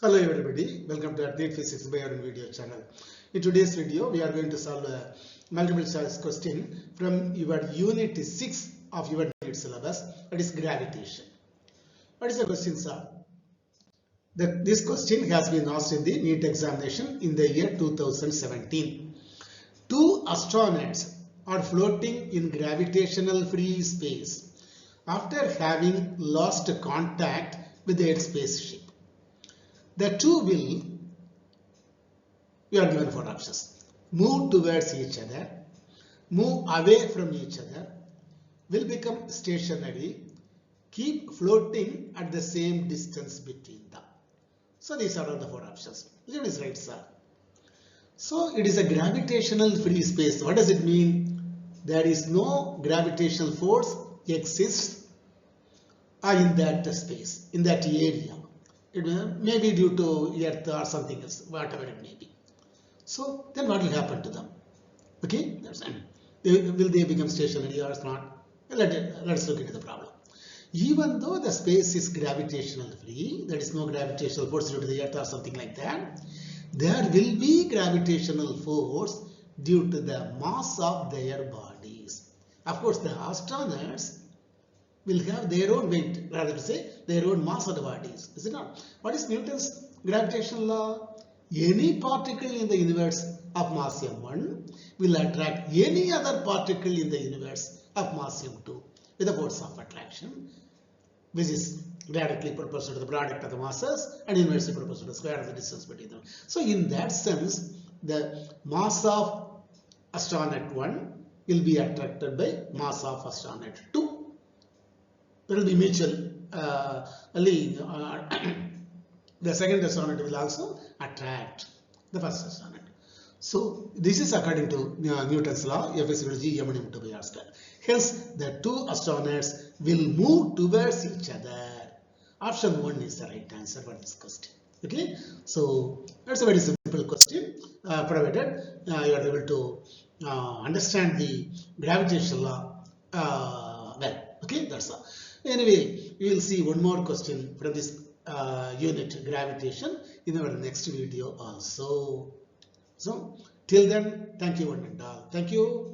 Hello everybody, welcome to Update Physics by Arun video channel. In today's video, we are going to solve a multiple choice question from your unit 6 of your NEET syllabus, that is gravitation. What is the question, sir? This question has been asked in the NEET examination in the year 2017. Two astronauts are floating in gravitational free space after having lost contact with their spaceship. The two will, we are given four options: move towards each other, move away from each other, will become stationary, keep floating at the same distance between them. So these are all the four options. Which is right, sir? So it is a gravitational free space. What does it mean? There is no gravitational force exists in that space, in that area. It may be due to earth or something else, whatever it may be. So then what will happen to them? Okay, that's it. Will they become stationary or not? Let's look into the problem. Even though the space is gravitational free, there is no gravitational force due to the earth or something like that, there will be gravitational force due to the mass of their bodies. Of course, the astronauts will have their own weight, rather to say their own mass of the bodies, is it not? What is Newton's gravitational law? Any particle in the universe of mass m1 will attract any other particle in the universe of mass m2 with the force of attraction, which is directly proportional to the product of the masses and inversely proportional to the square of the distance between them. So in that sense, the mass of astronaut 1 will be attracted by mass of astronaut 2. There will be mutual the second astronaut will also attract the first astronaut. So this is according to Newton's law, F is equal to G m1 m2 by r square. Hence the two astronauts will move towards each other. Option 1 is the right answer for this question. Okay, so that's a very simple question, provided you are able to understand the gravitational law well. Okay, that's all. Anyway, we will see one more question from this unit gravitation in our next video also. So till then, thank you one and all. Thank you.